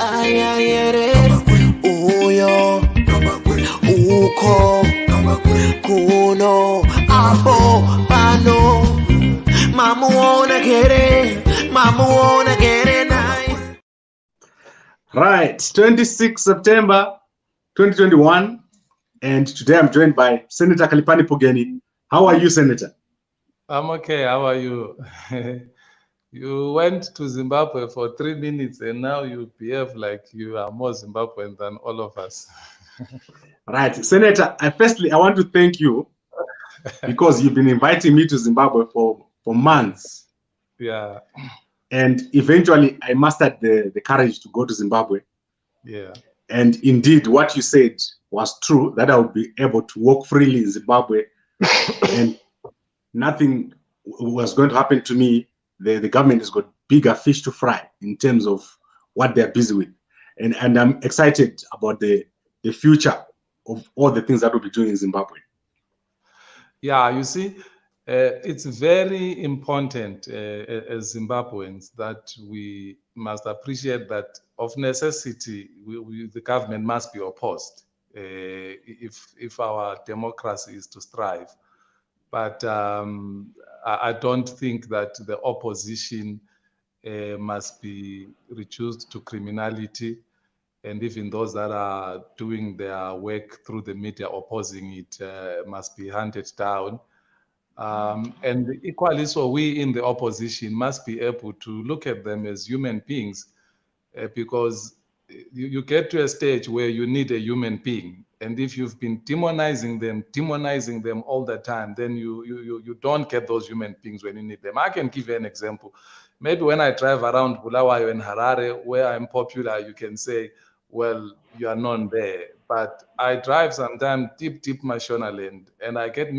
ayayere uyo uko kuno apo pano mama wanna get it nice. Right, 26 September 2021, and today I'm joined by Senator Khaliphani Phugeni. How are you, Senator? I'm okay. How are you? You went to Zimbabwe for 3 minutes and now you behave like you are more Zimbabwean than all of us. Right, Senator, I want to thank you because you've been inviting me to Zimbabwe for months. Yeah. And eventually I mustered the courage to go to Zimbabwe. Yeah. And indeed, what you said was true, that I would be able to walk freely in Zimbabwe and nothing was going to happen to me. The government has got bigger fish to fry in terms of what they're busy with. And I'm excited about the future of all the things that we'll be doing in Zimbabwe. Yeah, you see, it's very important as Zimbabweans that we must appreciate that of necessity, the government must be opposed if our democracy is to strive. But I don't think that the opposition must be reduced to criminality, and even those that are doing their work through the media opposing it must be hunted down. And equally so, we in the opposition must be able to look at them as human beings, because you get to a stage where you need a human being. And if you've been demonizing them all the time, then you don't get those human beings when you need them. I can give you an example. Maybe when I drive around Bulawayo and Harare, where I'm popular, you can say, well, you are known there. But I drive sometimes deep Mashonaland, and I get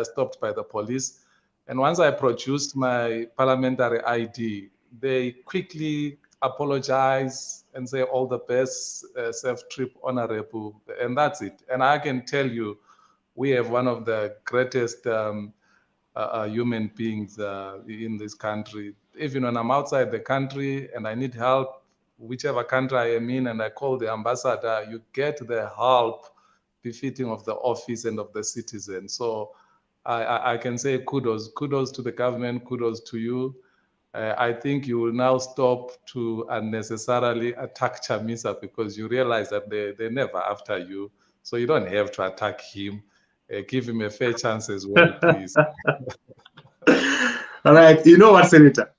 stopped by the police. And once I produced my parliamentary ID, they quickly apologize and say all the best, safe trip, honorable, and that's it. And I can tell you, we have one of the greatest human beings in this country. Even when I'm outside the country and I need help, whichever country I am in, and I call the ambassador, you get the help befitting of the office and of the citizen. So I can say kudos to the government, kudos to you. I think you will now stop to unnecessarily attack Chamisa, because you realize that they're never after you. So you don't have to attack him. Give him a fair chance as well, please. All right. You know what, Senator?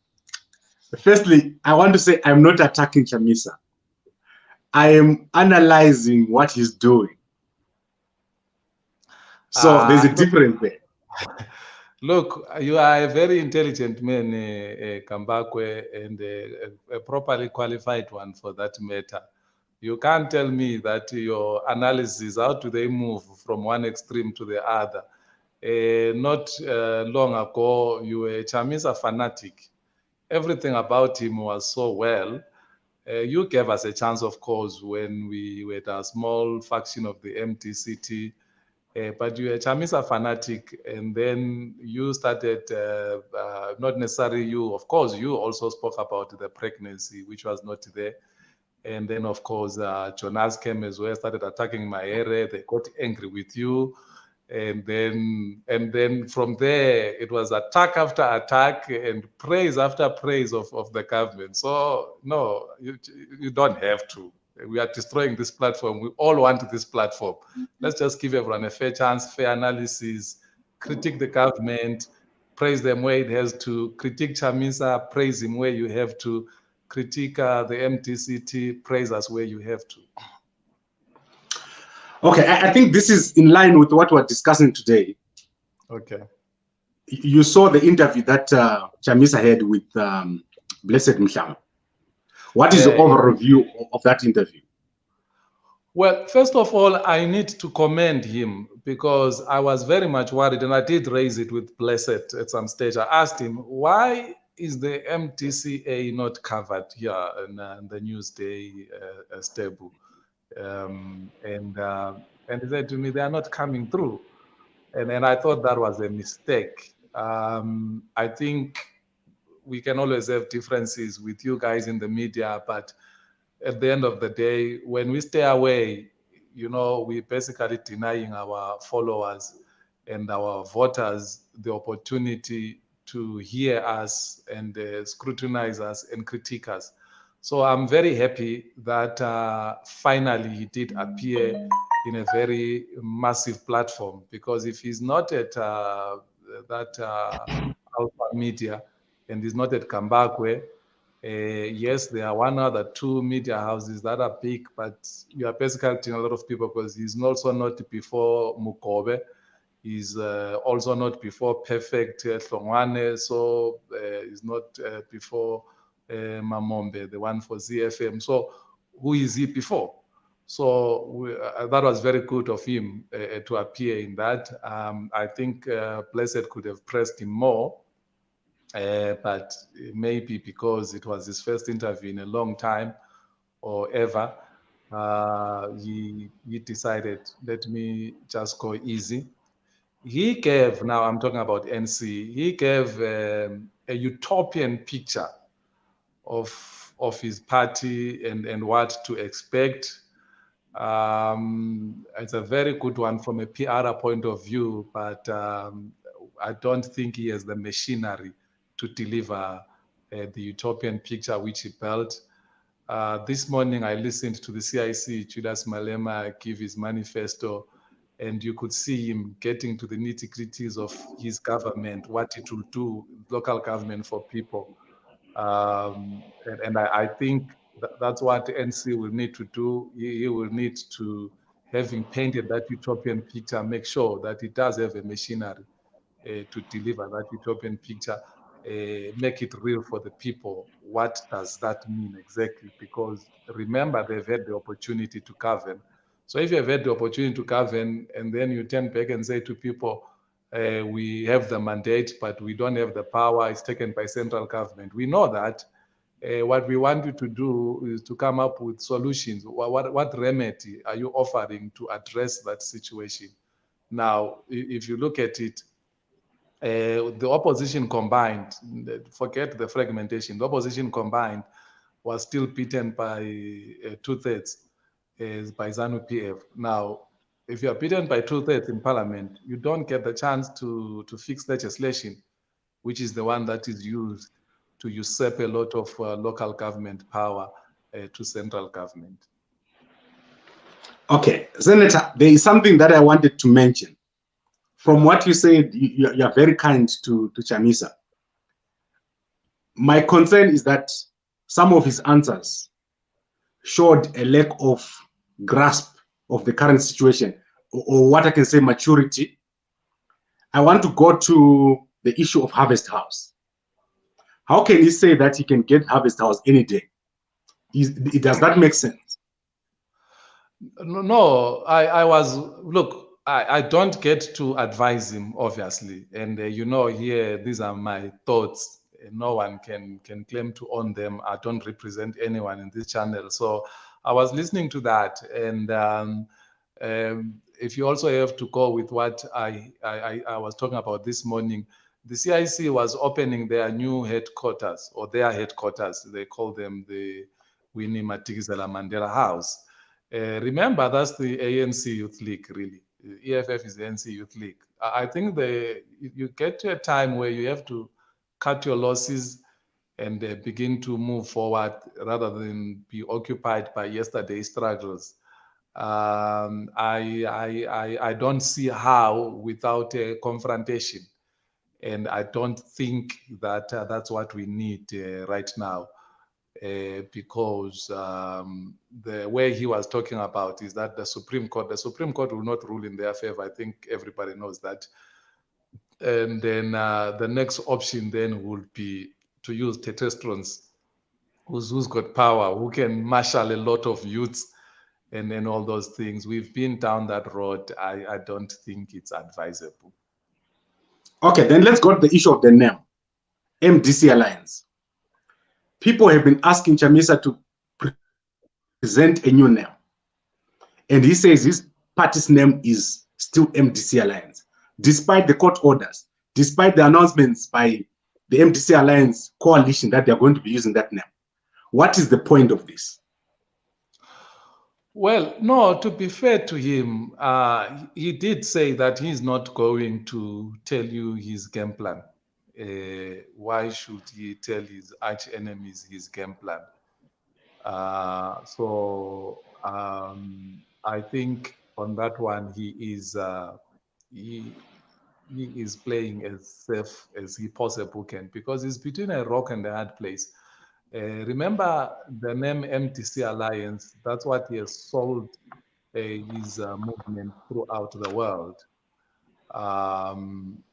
Firstly, I want to say I'm not attacking Chamisa. I am analyzing what he's doing. So there's a difference there. Look, you are a very intelligent man, Kambakwe, and a properly qualified one for that matter. You can't tell me that your analysis, how do they move from one extreme to the other? Not long ago, you were a Chamisa fanatic. Everything about him was so well. You gave us a chance, of course, when we were a small faction of the MTCT. But you're a Chamisa fanatic, and then you started, not necessarily you, of course, you also spoke about the pregnancy, which was not there. And then, of course, Jonas came as well, started attacking my area. They got angry with you. And then from there, it was attack after attack and praise after praise of the government. So, no, you don't have to. We are destroying this platform. We all want this platform. Let's just give everyone a fair chance, fair analysis, critique the government, praise them where it has to, critique Chamisa, praise him where you have to, critique the MTCT, praise us where you have to. Okay, I think this is in line with what we're discussing today. Okay. You saw the interview that Chamisa had with Blessed Mhlanga. What is the overview of that interview? Well, first of all, I need to commend him, because I was very much worried, and I did raise it with Blessed at some stage. I asked him, why is the MTCA not covered here in the Newsday stable? And he said to me, they are not coming through. And I thought that was a mistake. I think we can always have differences with you guys in the media, but at the end of the day, when we stay away, we're basically denying our followers and our voters the opportunity to hear us and scrutinize us and critique us. So I'm very happy that finally he did appear in a very massive platform, because if he's not at that Alpha Media and he's not at Kambakwe, yes, there are one other two media houses that are big, but you are basically telling a lot of people, because he's also not before Mukobe. He's also not before Perfect Hlongwane, so he's not before Mamombe, the one for ZFM. So who is he before? So that was very good of him to appear in that. I think Blessed could have pressed him more, but maybe because it was his first interview in a long time or ever, he decided, let me just go easy. He gave, now I'm talking about NC, he gave a utopian picture of his party and what to expect. It's a very good one from a PR point of view, but I don't think he has the machinery to deliver the utopian picture which he built. This morning I listened to the CIC, Julius Malema, give his manifesto, and you could see him getting to the nitty-gritties of his government, what it will do, local government for people. And I think that's what NC will need to do. He will need to, having painted that utopian picture, make sure that it does have a machinery to deliver that utopian picture, make it real for the people. What does that mean exactly? Because remember, they've had the opportunity to govern. So if you have had the opportunity to govern and then you turn back and say to people, we have the mandate, but we don't have the power, it's taken by central government. We know that. What we want you to do is to come up with solutions. What remedy are you offering to address that situation? Now, if you look at it, the opposition combined, forget the fragmentation, the opposition combined was still beaten by 2/3 by ZANU-PF. Now, if you are beaten by 2/3 in parliament, you don't get the chance to fix legislation, which is the one that is used to usurp a lot of local government power to central government. Okay, Senator, there is something that I wanted to mention. From what you said, you are very kind to Chamisa. My concern is that some of his answers showed a lack of grasp of the current situation, or what I can say, maturity. I want to go to the issue of Harvest House. How can he say that he can get Harvest House any day? Does that make sense? No, I don't get to advise him, obviously. And here, these are my thoughts. No one can claim to own them. I don't represent anyone in this channel. So I was listening to that. And if you also have to go with what I was talking about this morning, the CIC was opening their new headquarters, or their headquarters. They call them the Winnie Madikizela Mandela House. Remember, that's the ANC Youth League, really. EFF is the ANC Youth League. I think you get to a time where you have to cut your losses and begin to move forward rather than be occupied by yesterday's struggles. I don't see how without a confrontation. And I don't think that that's what we need right now. Because the way he was talking about is that the Supreme Court will not rule in their favor. I think everybody knows that. And then the next option then would be to use testosterone, who's got power, who can marshal a lot of youths and all those things. We've been down that road. I don't think it's advisable. Okay, then let's go to the issue of the name, MDC Alliance. People have been asking Chamisa to present a new name. And he says his party's name is still MDC Alliance, despite the court orders, despite the announcements by the MDC Alliance coalition that they're going to be using that name. What is the point of this? Well, no, to be fair to him, he did say that he's not going to tell you his game plan. Why should he tell his arch enemies his game plan? I think on that one he he is playing as safe as he possibly can because he's between a rock and a hard place. Remember the name MTC Alliance? That's what he has sold his movement throughout the world.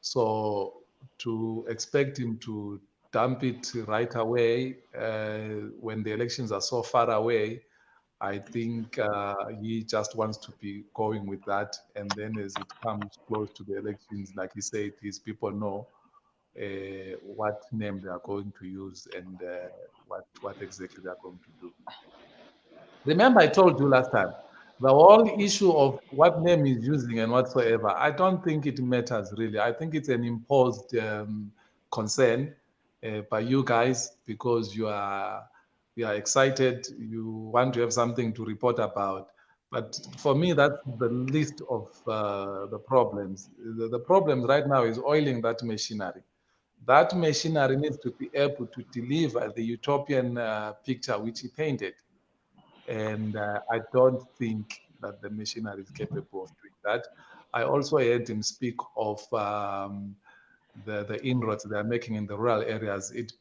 So to expect him to dump it right away when the elections are so far away, I think he just wants to be going with that. And then as it comes close to the elections, like he said, his people know what name they are going to use and what exactly they are going to do. Remember, I told you last time, the whole issue of what name he's using and whatsoever, I don't think it matters really. I think it's an imposed concern by you guys because you are excited, you want to have something to report about. But for me, that's the least of the problems. The problems right now is oiling that machinery. That machinery needs to be able to deliver the utopian picture which he painted. And I don't think that the machinery is capable of doing that. I also heard him speak of the inroads they are making in the rural areas. It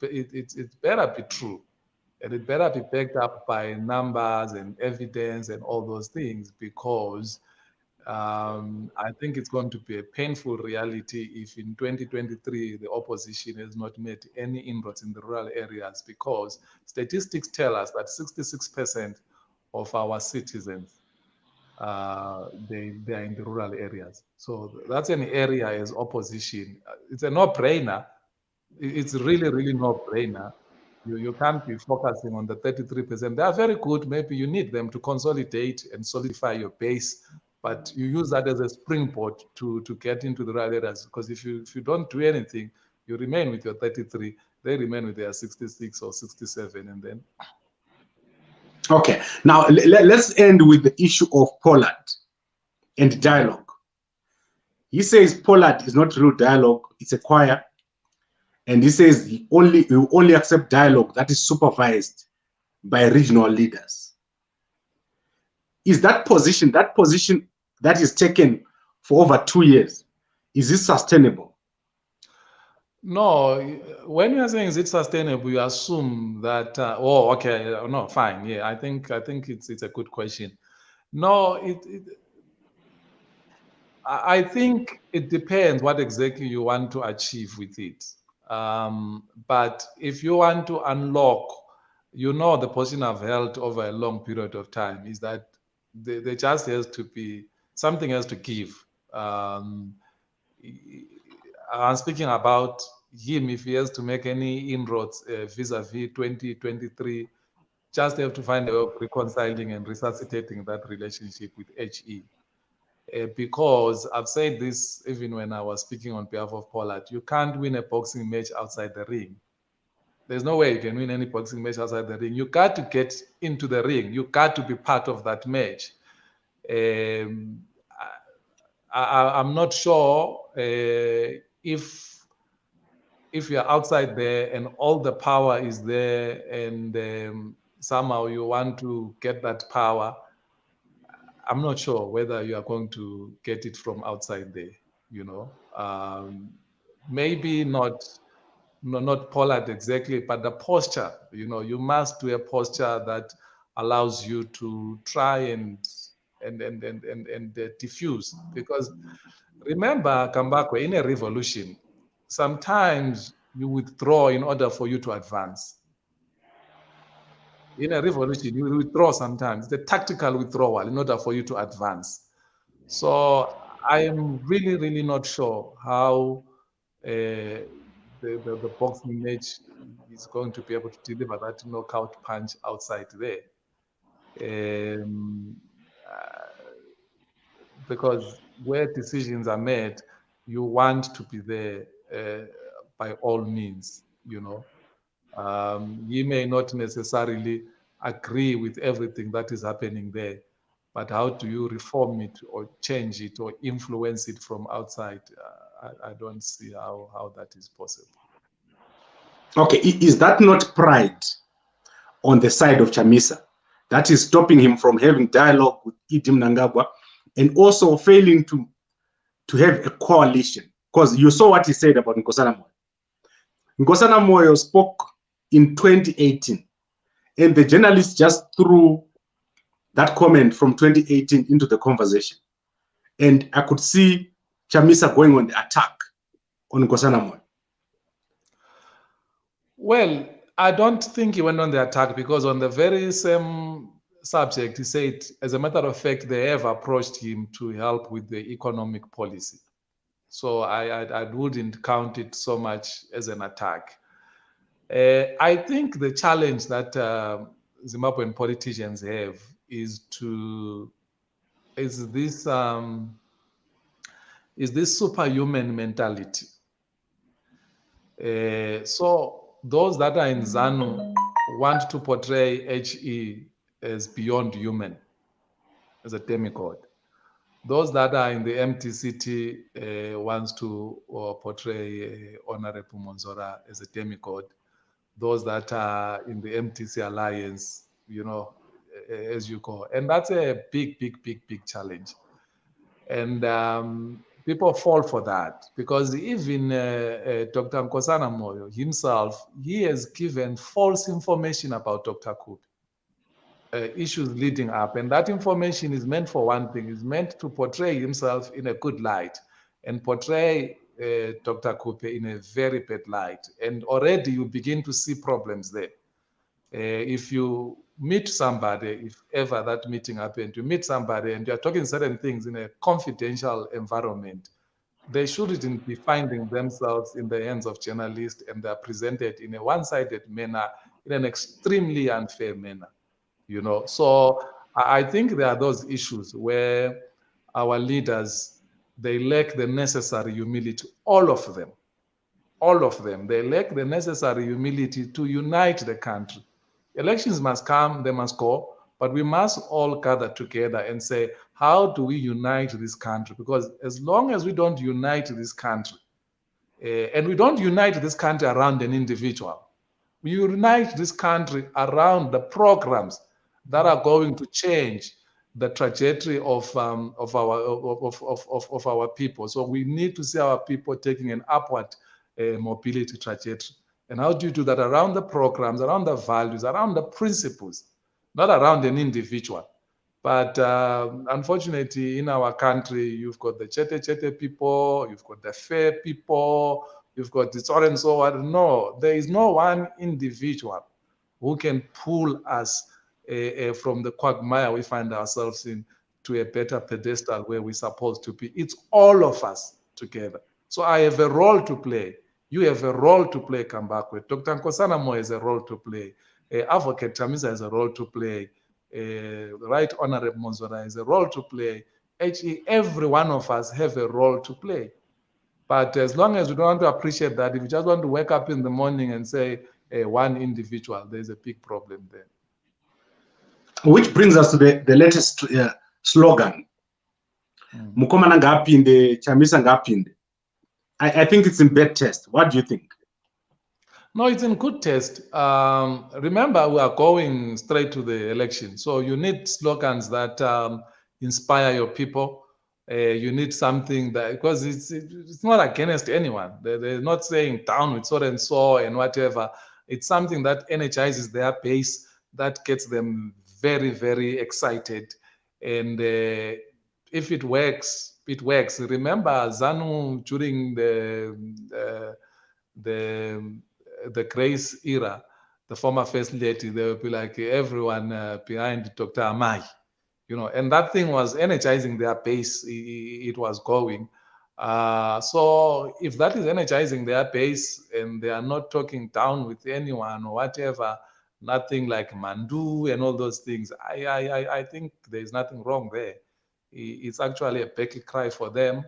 better be true. And it better be backed up by numbers and evidence and all those things because I think it's going to be a painful reality if in 2023 the opposition has not made any inroads in the rural areas because statistics tell us that 66% of our citizens they are in the rural areas. So that's an area as opposition. It's a no-brainer. It's really, really no-brainer. You can't be focusing on the 33%. They are very good. Maybe you need them to consolidate and solidify your base, but you use that as a springboard to get into the right areas. Because if you don't do anything, you remain with your 33. They remain with their 66 or 67, and then. Okay, now let's end with the issue of Pollard and dialogue. He says Pollard is not real dialogue; it's a choir. And he says he only accept dialogue that is supervised by regional leaders. Is that position that is taken for over 2 years, is this sustainable? No, when you are saying is it sustainable, you assume that okay, no, fine, yeah, I think it's a good question. No, I think it depends what exactly you want to achieve with it. But if you want to unlock, the position I've held over a long period of time is that there just has to be something has to give. I'm speaking about him if he has to make any inroads vis-a-vis 2023, just have to find a way of reconciling and resuscitating that relationship with HE. Because I've said this even when I was speaking on behalf of Pollard, you can't win a boxing match outside the ring. There's no way you can win any boxing match outside the ring. You got to get into the ring. You got to be part of that match. I'm not sure if you're outside there and all the power is there and somehow you want to get that power, I'm not sure whether you are going to get it from outside there, maybe not Pollard exactly, but the posture, you must do a posture that allows you to try and diffuse. Because remember, Kambakwe, in a revolution, sometimes you withdraw in order for you to advance. In a revolution, you withdraw sometimes. It's a tactical withdrawal in order for you to advance. So I am really, really not sure how the boxing match is going to be able to deliver that knockout punch outside there. Because where decisions are made, you want to be there by all means, you may not necessarily agree with everything that is happening there, But how do you reform it or change it or influence it from outside? I don't see how that is possible. Okay, is that not pride on the side of Chamisa that is stopping him from having dialogue with Idi Mnangagwa and also failing to have a coalition? Because you saw what he said about Nkosana Moyo. Nkosana Moyo spoke in 2018, and the journalist just threw that comment from 2018 into the conversation. And I could see Chamisa going on the attack on Nkosana Moyo. Well, I don't think he went on the attack, because on the very same subject, he said, as a matter of fact, they have approached him to help with the economic policy. So I wouldn't count it so much as an attack. I think the challenge that Zimbabwean politicians have is this superhuman mentality. So those that are in ZANU want to portray HE as beyond human, as a demigod. Those that are in the MTCT wants to portray Honorable Monzora as a demigod. Those that are in the MTC alliance, as you call. And that's a big challenge. And people fall for that, because even Dr. Nkosana Moyo himself, he has given false information about Dr. Kubi. Issues leading up, and that information is meant for one thing, is meant to portray himself in a good light and portray Dr. Kupe in a very bad light. And already you begin to see problems there. If you meet somebody, if ever that meeting happened, you meet somebody and you're talking certain things in a confidential environment, they shouldn't be finding themselves in the hands of journalists, and they're presented in a one-sided manner, in an extremely unfair manner. So I think there are those issues where our leaders, they lack the necessary humility, all of them, they lack the necessary humility to unite the country. Elections must come, they must go, but we must all gather together and say, how do we unite this country? Because as long as we don't unite this country, and we don't unite this country around an individual, we unite this country around the programs that are going to change the trajectory of our people. So we need to see our people taking an upward mobility trajectory. And how do you do that? Around the programs, around the values, around the principles, not around an individual. But unfortunately, in our country, you've got the chete people, you've got the fair people, you've got this so and so on. No, there is no one individual who can pull us from the quagmire we find ourselves in to a better pedestal where we're supposed to be. It's all of us together. So I have a role to play. You have a role to play, Kambakwe. Dr. Nkosana Moyo has a role to play. Advocate Chamisa has a role to play. Right Honorable Monzora has a role to play. Every one of us have a role to play. But as long as we don't want to appreciate that, if you just want to wake up in the morning and say one individual, there's a big problem there. Which brings us to the latest slogan. Mukomana ngapinde, Chamisa ngapinde. I think it's in bad taste. What do you think? No, it's in good taste. Remember, we are going straight to the election. So you need slogans that inspire your people. You need something that, because it's not against anyone. They're not saying down with so and so and whatever. It's something that energizes their base, that gets them very, very excited. And if it works, it works. Remember ZANU during the Grace era, the former first lady, they would be like everyone behind Dr. Amai, and that thing was energizing their base. It was going. So if that is energizing their base and they are not talking down with anyone or whatever, nothing like Mandu and all those things, I think there's nothing wrong there. It's actually a battle cry for them,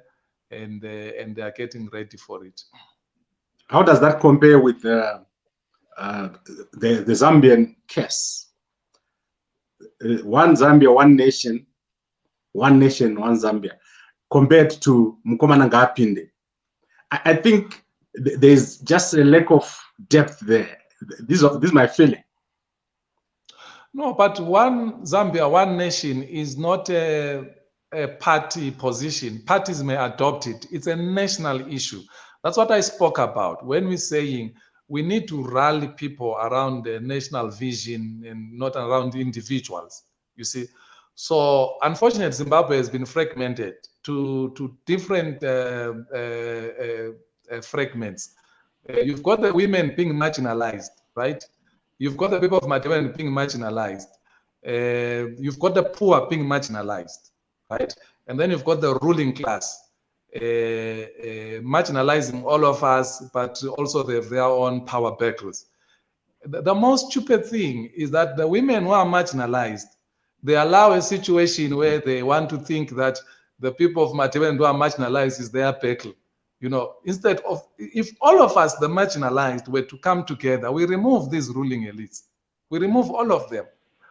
and they are getting ready for it. How does that compare with the Zambian case? One Zambia, one nation, one nation, one Zambia, compared to Mkomana Ngapinde. I think there's just a lack of depth there. This is my feeling. No, but one Zambia, one nation is not a party position. Parties may adopt it. It's a national issue. That's what I spoke about when we're saying we need to rally people around the national vision and not around individuals. You see, so unfortunately, Zimbabwe has been fragmented to different fragments. You've got the women being marginalized, right? You've got the people of Matabele being marginalized. You've got the poor being marginalized, right? And then you've got the ruling class marginalizing all of us, but also they have their own power battles. The most stupid thing is that the women who are marginalized, they allow a situation where they want to think that the people of Matabele who are marginalized is their battle. You know, instead of, if all of us, the marginalized, were to come together, we remove these ruling elites. We remove all of them.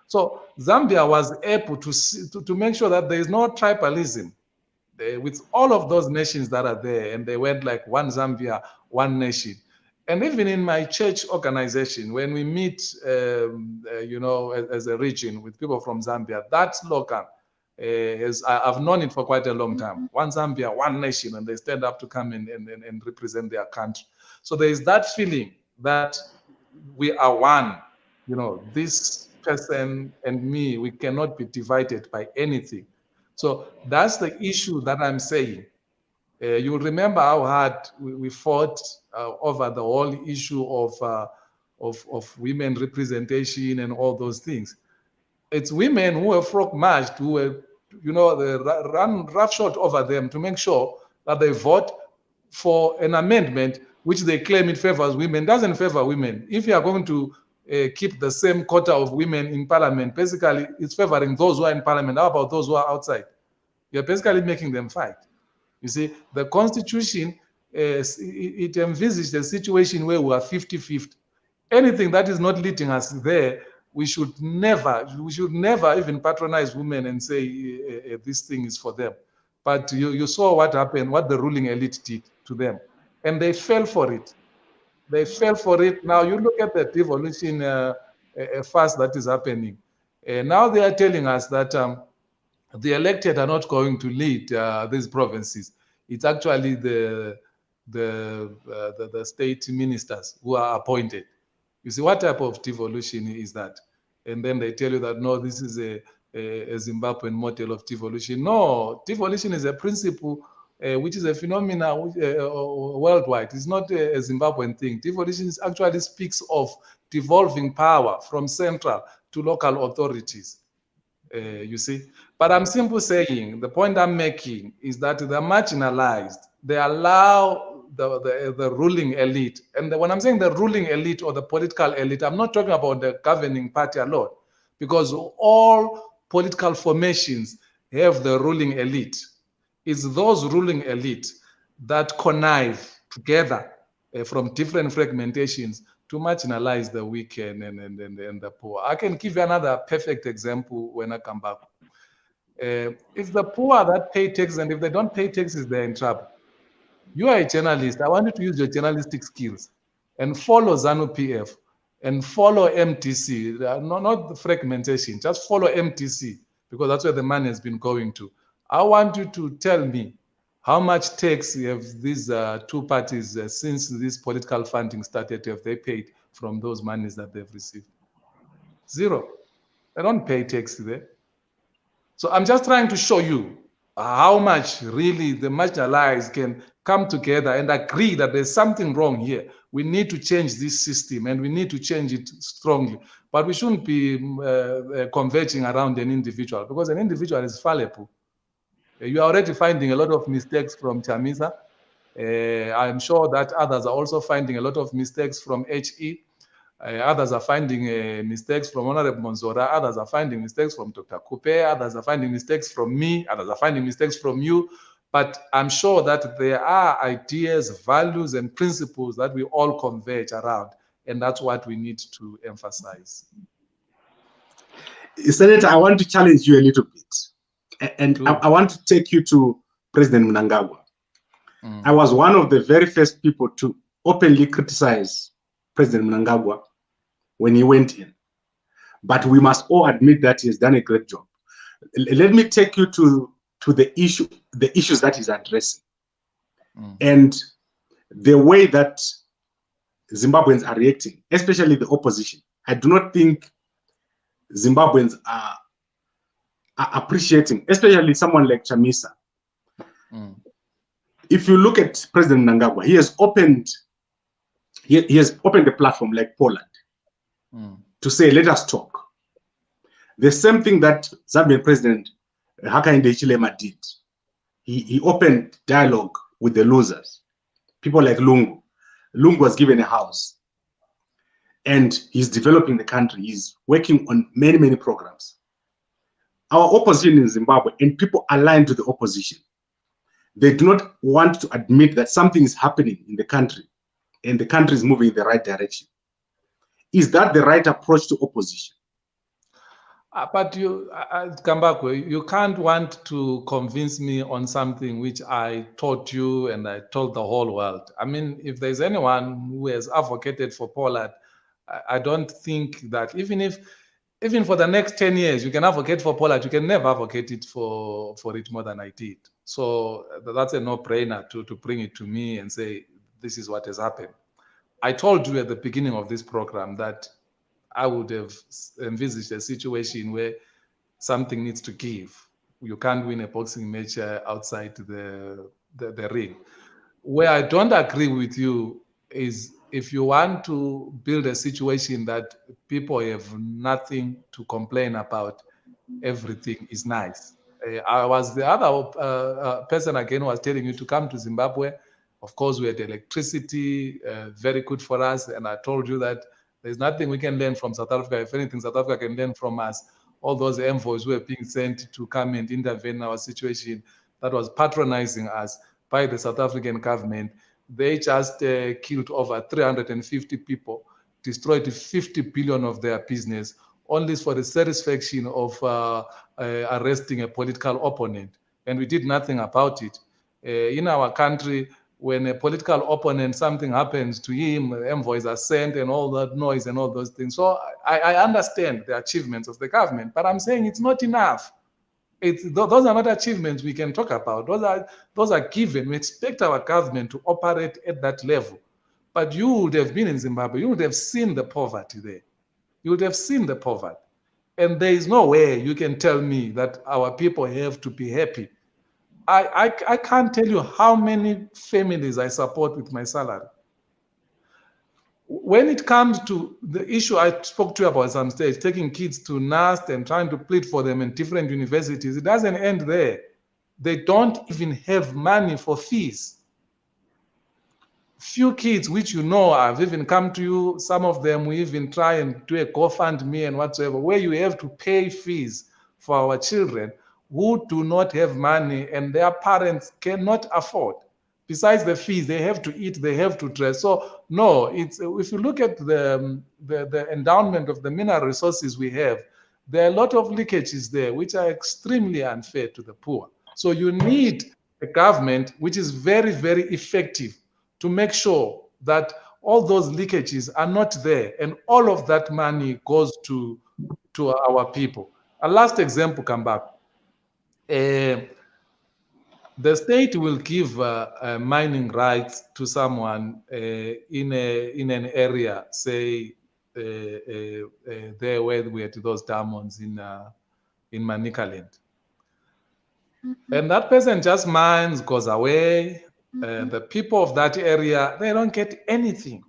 So Zambia was able to make sure that there is no tribalism with all of those nations that are there, and they went like one Zambia, one nation. And even in my church organization, when we meet, you know, as a region with people from Zambia, that slogan, I've known it for quite a long time. One Zambia, one nation, and they stand up to come and represent their country. So there is that feeling that we are one. You know, this person and me, we cannot be divided by anything. So that's the issue that I'm saying. You'll remember how hard we fought over the whole issue of women representation and all those things. It's women who were frog marched, who were, you know, they run roughshod over them to make sure that they vote for an amendment which they claim it favors women. It doesn't favor women. If you are going to keep the same quota of women in parliament, basically it's favoring those who are in parliament. How about those who are outside? You're basically making them fight. You see, the constitution, it envisaged a situation where we are 50-50. Anything that is not leading us there, we should never even patronize women and say this thing is for them. But you saw what happened, what the ruling elite did to them, and they fell for it. They fell for it. Now you look at the devolution fast that is happening. Now they are telling us that the elected are not going to lead these provinces. It's actually the state ministers who are appointed. You see, what type of devolution is that? And then they tell you that, no, this is a Zimbabwean model of devolution. No, devolution is a principle which is a phenomenon worldwide. It's not a Zimbabwean thing. Devolution actually speaks of devolving power from central to local authorities. You see, but I'm simply saying, the point I'm making is that the marginalized, they allow the ruling elite. And when I'm saying the ruling elite or the political elite, I'm not talking about the governing party alone, because all political formations have the ruling elite. It's those ruling elite that connive together from different fragmentations to marginalize the weak and the poor. I can give you another perfect example when I come back. It's the poor that pay taxes, and if they don't pay taxes, they're in trouble. You are a journalist. I want you to use your journalistic skills and follow ZANU-PF and follow MTC, not the fragmentation, just follow MTC, because that's where the money has been going to. I want you to tell me how much tax have these two parties, since this political funding started, have they paid from those monies that they've received? Zero. They don't pay tax there. So I'm just trying to show you how much really the marginalized can come together and agree that there's something wrong here. We need to change this system, and we need to change it strongly. But we shouldn't be converging around an individual, because an individual is fallible. You are already finding a lot of mistakes from Chamisa. I'm sure that others are also finding a lot of mistakes from HE. Others are finding mistakes from Honorable Monzora. Others are finding mistakes from Dr. Coupe. Others are finding mistakes from me. Others are finding mistakes from you. But I'm sure that there are ideas, values, and principles that we all converge around. And that's what we need to emphasize. Senator, I want to challenge you a little bit. And I want to take you to President Mnangagwa. I was one of the very first people to openly criticize President Mnangagwa when he went in. But we must all admit that he has done a great job. Let me take you to the issues that he's addressing. And the way that Zimbabweans are reacting, especially the opposition. I do not think Zimbabweans are appreciating, especially someone like Chamisa. If you look at President Mnangagwa, he has opened a platform like Poland to say, let us talk. The same thing that Zambian President Hakainde Hichilema did. He opened dialogue with the losers, people like Lungu. Lungu was given a house, and he's developing the country. He's working on many, many programs. Our opposition in Zimbabwe, and people aligned to the opposition, they do not want to admit that something is happening in the country, and the country is moving in the right direction. Is that the right approach to opposition? But you, Kambakwe, you can't want to convince me on something which I taught you and I told the whole world. I mean, if there's anyone who has advocated for Poland, I don't think that even for the next 10 years, you can advocate for Poland, you can never advocate it for it more than I did. So that's a no-brainer to bring it to me and say, this is what has happened. I told you at the beginning of this program that I would have envisaged a situation where something needs to give. You can't win a boxing match outside the ring. Where I don't agree with you is if you want to build a situation that people have nothing to complain about, everything is nice. I was the other person again who was telling you to come to Zimbabwe. Of course, we had electricity, very good for us. And I told you that there's nothing we can learn from South Africa. If anything, South Africa can learn from us. All those envoys who were being sent to come and intervene in our situation that was patronizing us by the South African government, they just killed over 350 people, destroyed 50 billion of their business, only for the satisfaction of arresting a political opponent. And we did nothing about it. In our country, when a political opponent, something happens to him, envoys are sent and all that noise and all those things. So I understand the achievements of the government, but I'm saying it's not enough. Those are not achievements we can talk about. Those are given. We expect our government to operate at that level. But you would have been in Zimbabwe. You would have seen the poverty there. You would have seen the poverty. And there is no way you can tell me that our people have to be happy. I can't tell you how many families I support with my salary. When it comes to the issue I spoke to you about some stage, taking kids to NAST and trying to plead for them in different universities, it doesn't end there. They don't even have money for fees. Few kids, which you know have even come to you, some of them we even try and do a GoFundMe and whatsoever, where you have to pay fees for our children who do not have money and their parents cannot afford. Besides the fees, they have to eat, they have to dress. So no, it's if you look at the endowment of the mineral resources we have, there are a lot of leakages there which are extremely unfair to the poor. So you need a government which is very, very effective to make sure that all those leakages are not there and all of that money goes to our people. A last example, come back. The state will give mining rights to someone in an area, say there where we had those diamonds in Manicaland. And that person just mines, goes away. The people of that area, they don't get anything.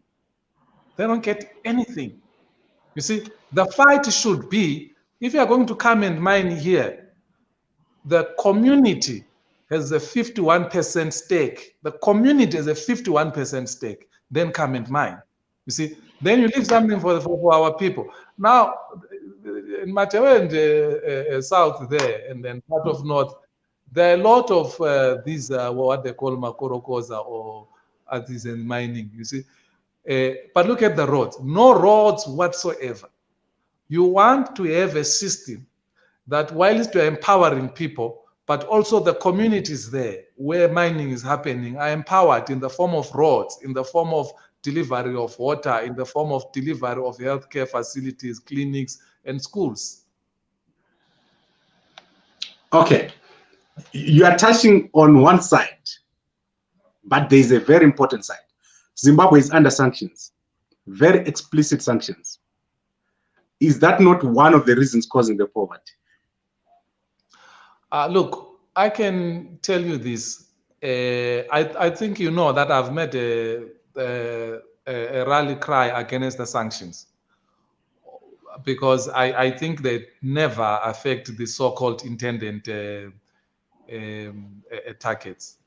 They don't get anything. You see, the fight should be, if you are going to come and mine here, the community has a 51% stake. The community has a 51% stake. Then come and mine. You see, then you leave something for our people. Now, in Matewe and South there, and then part of North, there are a lot of these, what they call makorokoza or artisan mining, you see. But look at the roads. No roads whatsoever. You want to have a system that whilst you're empowering people, but also the communities there where mining is happening are empowered in the form of roads, in the form of delivery of water, in the form of delivery of healthcare facilities, clinics, and schools. Okay, you are touching on one side, but there is a very important side. Zimbabwe is under sanctions, very explicit sanctions. Is that not one of the reasons causing the poverty? Look, I can tell you this. I think you know that I've made a rally cry against the sanctions, because I think they never affect the so-called intended targets.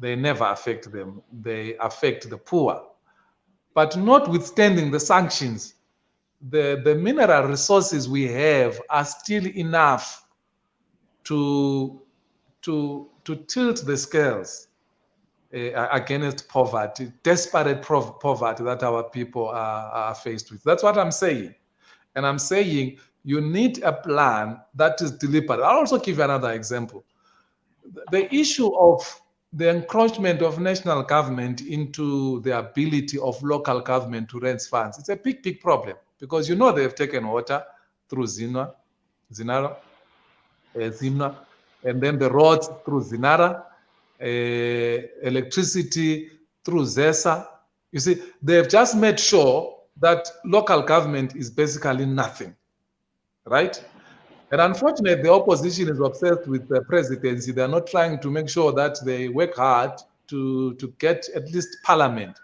They never affect them. They affect the poor. But notwithstanding the sanctions, the mineral resources we have are still enough to tilt the scales against poverty, desperate poverty that our people are faced with. That's what I'm saying. And I'm saying you need a plan that is deliberate. I'll also give you another example. The issue of the encroachment of national government into the ability of local government to raise funds, it's a big, big problem, because you know they've taken water through Zimna, and then the roads through Zinara, electricity through ZESA. You see, they've just made sure that local government is basically nothing, right? And unfortunately, the opposition is obsessed with the presidency. They're not trying to make sure that they work hard to get at least parliament.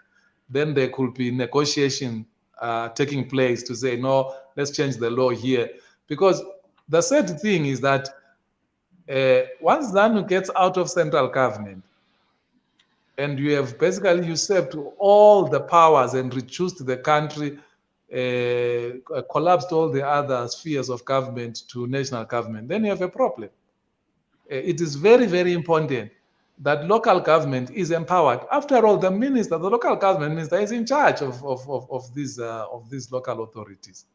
Then there could be negotiation taking place to say, no, let's change the law here. Because the sad thing is that once ZANU gets out of central government, and you have basically usurped all the powers and reduced the country, collapsed all the other spheres of government to national government, then you have a problem. It is very, very important that local government is empowered. After all, the local government minister is in charge of these local authorities.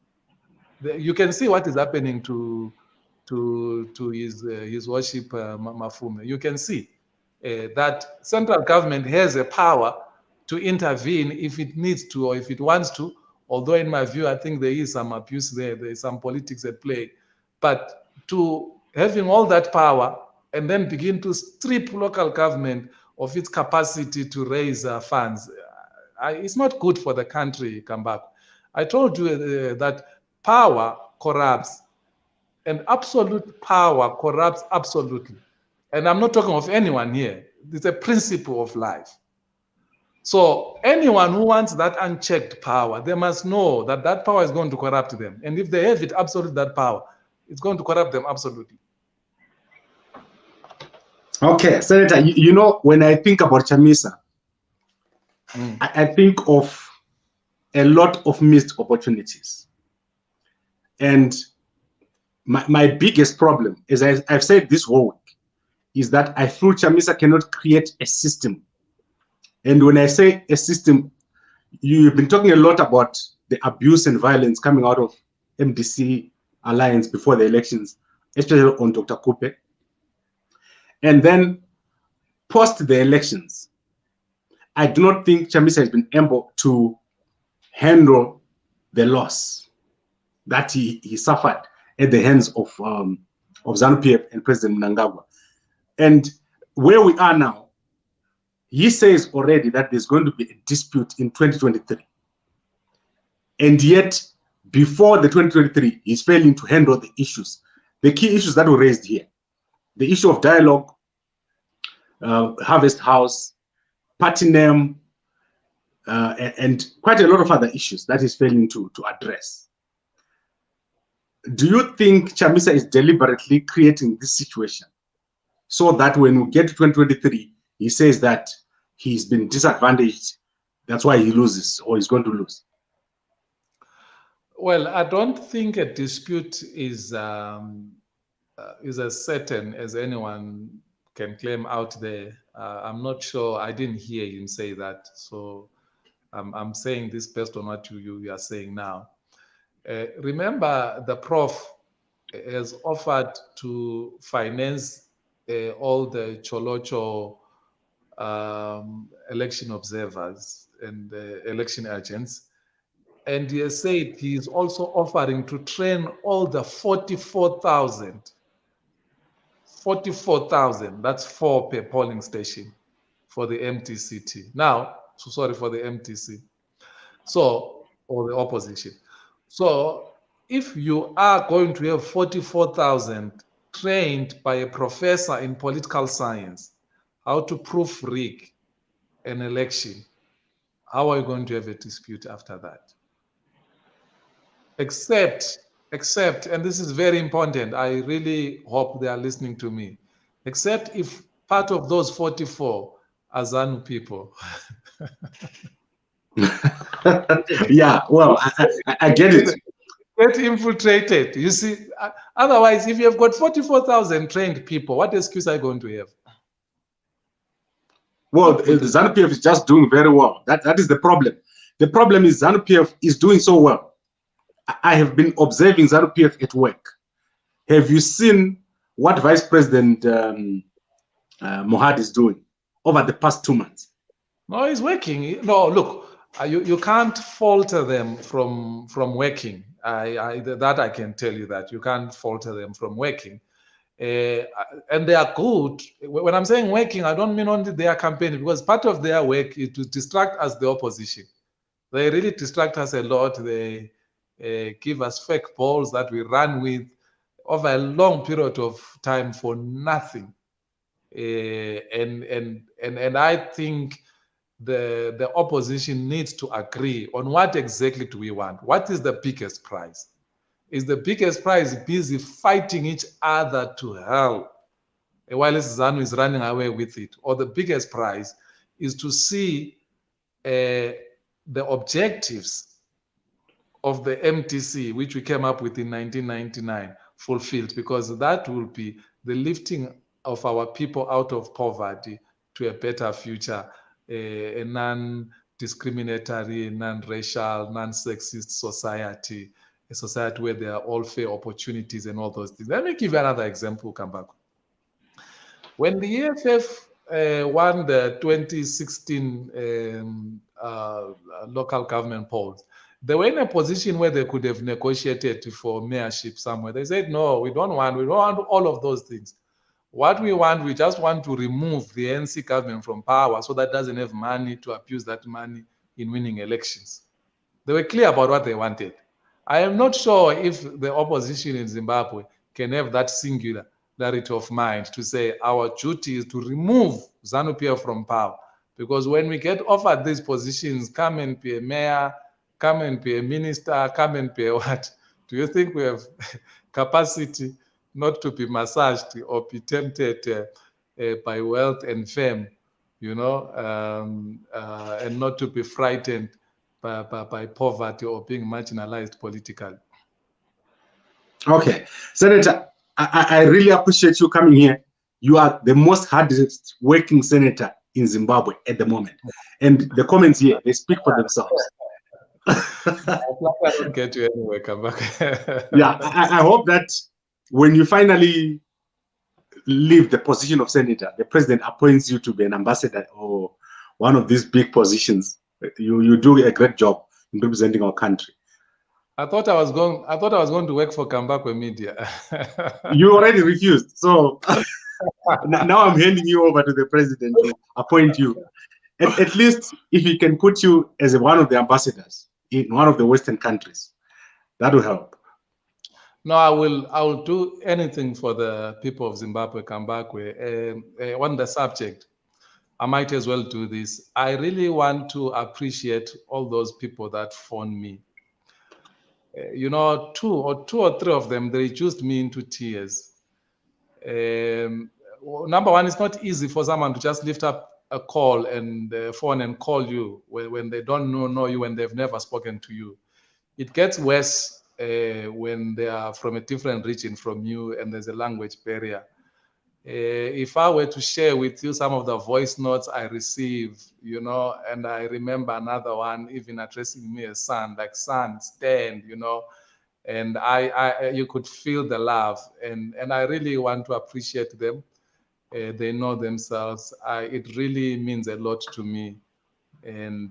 You can see what is happening to his worship Mafume. You can see that central government has a power to intervene if it needs to or if it wants to. Although in my view, I think there is some abuse there. There is some politics at play. But to having all that power and then begin to strip local government of its capacity to raise funds, it's not good for the country. Come back. I told you that power corrupts, and absolute power corrupts absolutely. And I'm not talking of anyone here. It's a principle of life. So anyone who wants that unchecked power, they must know that that power is going to corrupt them. And if they have it absolute, that power, it's going to corrupt them absolutely. Okay, Senator, you know, when I think about Chamisa, I think of a lot of missed opportunities. And my biggest problem, as I've said this whole week, is that I feel Chamisa cannot create a system. And when I say a system, you've been talking a lot about the abuse and violence coming out of MDC alliance before the elections, especially on Dr. Kupe. And then post the elections, I do not think Chamisa has been able to handle the loss that he suffered at the hands of ZANU-PF and President Mnangagwa. And where we are now, he says already that there's going to be a dispute in 2023. And yet, before the 2023, he's failing to handle the issues. The key issues that were raised here. The issue of dialogue, Harvest House, party name, and quite a lot of other issues that he's failing to address. Do you think Chamisa is deliberately creating this situation so that when we get to 2023, he says that he's been disadvantaged, that's why he loses or he's going to lose? Well, I don't think a dispute is as certain as anyone can claim out there. I'm not sure. I didn't hear him say that. So I'm saying this based on what you are saying now. Remember, the prof has offered to finance all the Cholocho election observers and election agents. And he has said he is also offering to train all the 44,000. 44,000, that's 4 per polling station for the MTCT. Now, so sorry, for the MTC. So, or the opposition. So, if you are going to have 44,000 trained by a professor in political science, how to proofread an election, how are you going to have a dispute after that? Except, and this is very important, I really hope they are listening to me, except if part of those 44 are ZANU people. Yeah, well, I get it. Get infiltrated. You see, otherwise, if you have got 44,000 trained people, what excuse are you going to have? Well, the ZANU-PF is just doing very well. That is the problem. The problem is ZANU-PF is doing so well. I have been observing ZANU-PF at work. Have you seen what Vice President Mohad is doing over the past 2 months? No, he's working. No, look, you can't falter them from working. That I can tell you that you can't falter them from working. And they are good. When I'm saying working, I don't mean only their campaign, because part of their work is to distract us, the opposition. They really distract us a lot. They give us fake polls that we run with over a long period of time for nothing. And I think the opposition needs to agree on what exactly do we want. What is the biggest prize? Is the biggest prize busy fighting each other to hell while ZANU is running away with it? Or the biggest prize is to see the objectives of the MTC, which we came up with in 1999, fulfilled, because that will be the lifting of our people out of poverty to a better future, a non-discriminatory, non-racial, non-sexist society, a society where there are all fair opportunities and all those things. Let me give you another example, come back. When the EFF won the 2016 local government polls, they were in a position where they could have negotiated for mayorship somewhere. They said, no, we don't want all of those things. What we want, we just want to remove the ANC government from power so that it doesn't have money to abuse that money in winning elections. They were clear about what they wanted. I am not sure if the opposition in Zimbabwe can have that singular clarity of mind to say our duty is to remove ZANU-PF from power. Because when we get offered these positions, come and be a mayor, come and be a minister, come and be a what? Do you think we have capacity not to be massaged or be tempted by wealth and fame, you know, and not to be frightened by poverty or being marginalized politically? Okay, Senator, I really appreciate you coming here. You are the most hardest working senator in Zimbabwe at the moment. And the comments here, they speak for themselves. I don't get you anywhere, come back. Yeah, I hope that when you finally leave the position of senator, the president appoints you to be an ambassador or one of these big positions. You do a great job in representing our country. I thought I was going to work for Kambakwe Media. You already refused, so now I'm handing you over to the president to appoint you. At least if he can put you as one of the ambassadors in one of the Western countries, that will help. No, I will do anything for the people of Zimbabwe, Kambakwe. On the subject, I might as well do this. I really want to appreciate all those people that phone me. You know, two or three of them, they reduced me into tears. Number one, it's not easy for someone to just lift up a call and phone and call you when they don't know you, when they've never spoken to you. It gets worse when they are from a different region from you and there's a language barrier. If I were to share with you some of the voice notes I receive, you know, and I remember another one even addressing me as son, like son, stand, you know, And you could feel the love, and I really want to appreciate them. They know themselves. It really means a lot to me. And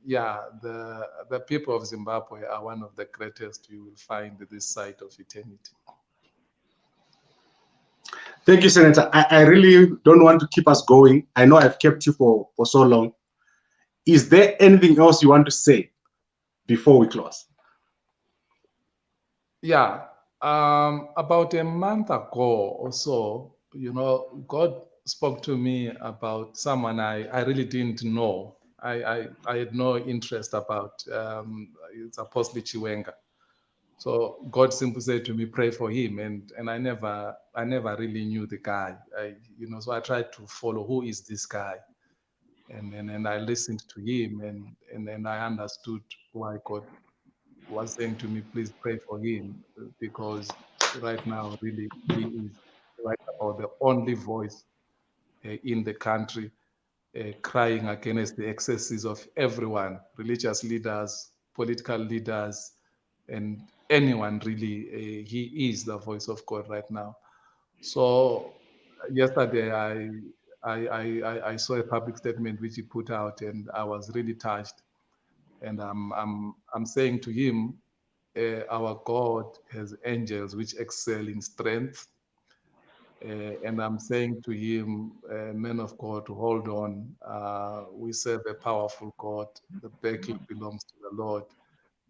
yeah, the people of Zimbabwe are one of the greatest you will find this side of eternity. Thank you, Senator. I really don't want to keep us going. I know I've kept you for so long. Is there anything else you want to say before we close? Yeah, about a month ago or so, God spoke to me about someone I really didn't know. I had no interest about. It's Apostle Chiwenga. So God simply said to me, pray for him, and I never really knew the guy. So I tried to follow who is this guy, and I listened to him, and then I understood why God was saying to me, please pray for him, because right now really he is right about the only voice in the country crying against the excesses of everyone, religious leaders, political leaders, and anyone really. He is the voice of God right now. So yesterday I saw a public statement which he put out, and I was really touched. And I'm saying to him, our God has angels which excel in strength. And I'm saying to him, men of God, to hold on. We serve a powerful God. The battle belongs to the Lord.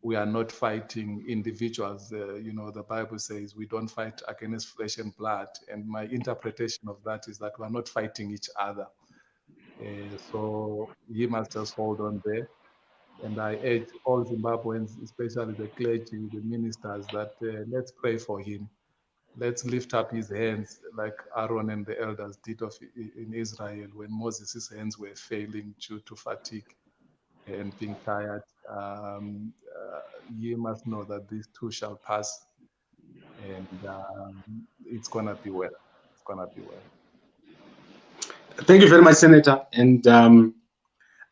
We are not fighting individuals. The Bible says we don't fight against flesh and blood. And my interpretation of that is that we're not fighting each other. So he must just hold on there. And I urge all Zimbabweans, especially the clergy, the ministers, that let's pray for him. Let's lift up his hands like Aaron and the elders did in Israel when Moses' hands were failing due to fatigue and being tired. You must know that these too shall pass, and it's going to be well. It's going to be well. Thank you very much, Senator. And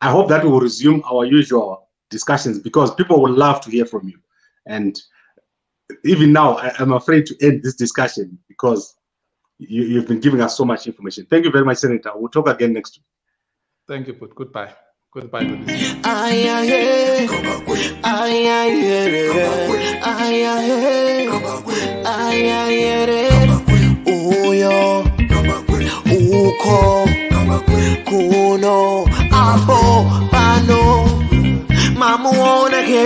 I hope that we will resume our usual discussions, because people will love to hear from you. And even now, I'm afraid to end this discussion because you've been giving us so much information. Thank you very much, Senator. We'll talk again next week. Thank you, Put. Goodbye. Goodbye to this. Uko kuno apo pano mamuona kere